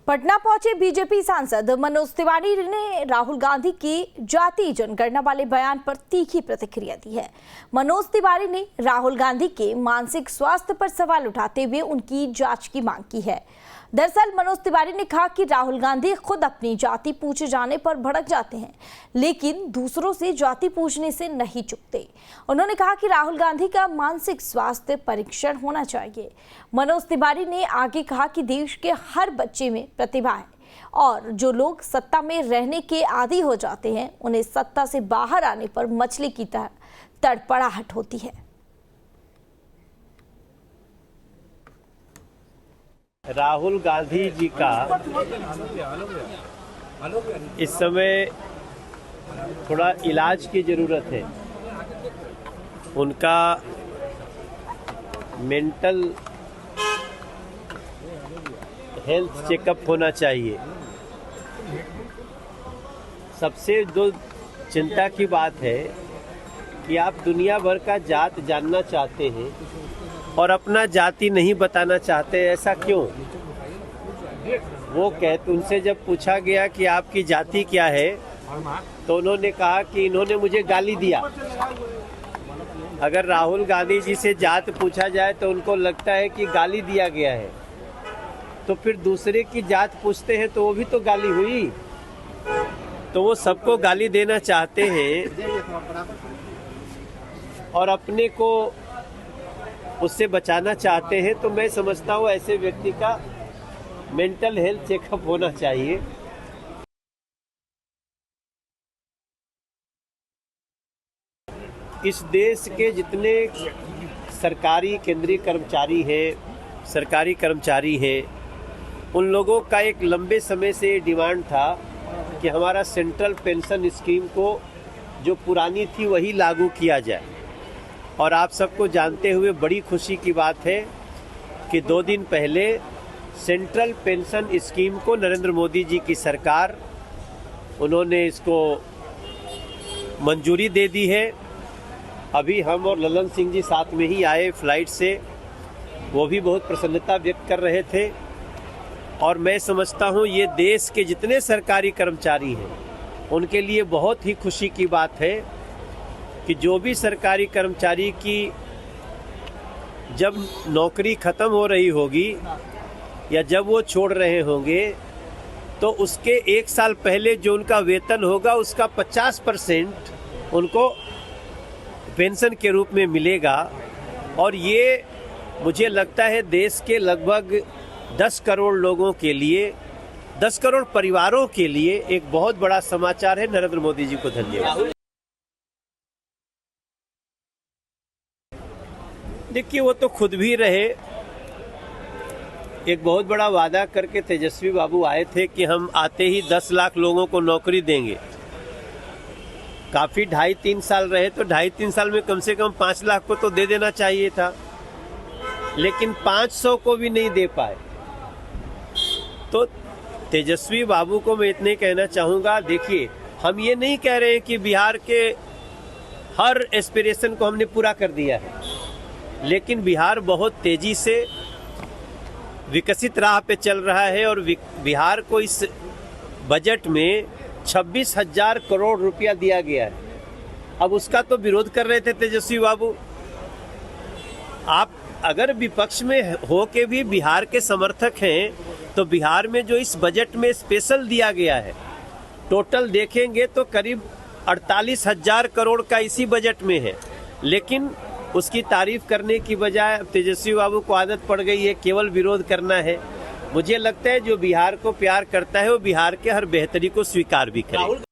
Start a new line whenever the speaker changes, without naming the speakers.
पटना पहुंचे बीजेपी सांसद मनोज तिवारी ने राहुल गांधी की जाति जनगणना वाले बयान पर तीखी प्रतिक्रिया दी है। मनोज तिवारी ने राहुल गांधी के मानसिक स्वास्थ्य पर सवाल उठाते हुए उनकी जांच की मांग की है। दरअसल मनोज तिवारी ने कहा कि राहुल गांधी खुद अपनी जाति पूछे जाने पर भड़क जाते हैं, लेकिन दूसरों से जाति पूछने से नहीं चूकते। उन्होंने कहा कि राहुल गांधी का मानसिक स्वास्थ्य परीक्षण होना चाहिए। मनोज तिवारी ने आगे कहा कि देश के हर बच्चे में प्रतिभा है और जो लोग सत्ता में रहने के आदी हो जाते हैं, उन्हें सत्ता से बाहर आने पर मछली की तरह तड़पड़ाहट होती है।
राहुल गांधी जी का इस समय थोड़ा इलाज की ज़रूरत है। उनका मेंटल हेल्थ चेकअप होना चाहिए। सबसे जो चिंता की बात है कि आप दुनिया भर का जात जानना चाहते हैं और अपना जाति नहीं बताना चाहते, ऐसा क्यों? वो कहते, उनसे जब पूछा गया कि आपकी जाति क्या है, तो उन्होंने कहा कि इन्होंने मुझे गाली दिया। अगर राहुल गांधी जी से जात पूछा जाए तो उनको लगता है कि गाली दिया गया है, तो फिर दूसरे की जात पूछते हैं तो वो भी तो गाली हुई। तो वो सबको गाली देना चाहते हैं और अपने को उससे बचाना चाहते हैं। तो मैं समझता हूँ ऐसे व्यक्ति का मेंटल हेल्थ चेकअप होना चाहिए। इस देश के जितने सरकारी केंद्रीय कर्मचारी हैं, उन लोगों का एक लंबे समय से डिमांड था कि हमारा सेंट्रल पेंशन स्कीम को जो पुरानी थी वही लागू किया जाए। और आप सबको जानते हुए बड़ी खुशी की बात है कि 2 दिन पहले सेंट्रल पेंशन स्कीम को नरेंद्र मोदी जी की सरकार, उन्होंने इसको मंजूरी दे दी है। अभी हम और ललन सिंह जी साथ में ही आए फ्लाइट से, वो भी बहुत प्रसन्नता व्यक्त कर रहे थे। और मैं समझता हूँ ये देश के जितने सरकारी कर्मचारी हैं उनके लिए बहुत ही खुशी की बात है कि जो भी सरकारी कर्मचारी की जब नौकरी ख़त्म हो रही होगी या जब वो छोड़ रहे होंगे, तो उसके 1 साल पहले जो उनका वेतन होगा उसका 50% उनको पेंशन के रूप में मिलेगा। और ये मुझे लगता है देश के लगभग 10 करोड़ लोगों के लिए, 10 करोड़ परिवारों के लिए एक बहुत बड़ा समाचार है। नरेंद्र मोदी जी को धन्यवाद। देखिए, वो तो खुद भी रहे, एक बहुत बड़ा वादा करके तेजस्वी बाबू आए थे कि हम आते ही 10 लाख लोगों को नौकरी देंगे। काफ़ी 2.5-3 साल रहे, तो 2.5-3 साल में कम से कम 5 लाख को तो दे देना चाहिए था, लेकिन 500 को भी नहीं दे पाए। तो तेजस्वी बाबू को मैं इतने कहना चाहूँगा, देखिए हम ये नहीं कह रहे हैं कि बिहार के हर एस्पिरेशन को हमने पूरा कर दिया है, लेकिन बिहार बहुत तेजी से विकसित राह पे चल रहा है। और बिहार को इस बजट में 26,000 करोड़ रुपया दिया गया है। अब उसका तो विरोध कर रहे थे तेजस्वी बाबू। आप अगर विपक्ष में हो के भी बिहार के समर्थक हैं, तो बिहार में जो इस बजट में स्पेशल दिया गया है, टोटल देखेंगे तो करीब 48,000 करोड़ का इसी बजट में है। लेकिन उसकी तारीफ करने की बजाय तेजस्वी बाबू को आदत पड़ गई है केवल विरोध करना है। मुझे लगता है जो बिहार को प्यार करता है वो बिहार के हर बेहतरी को स्वीकार भी करे।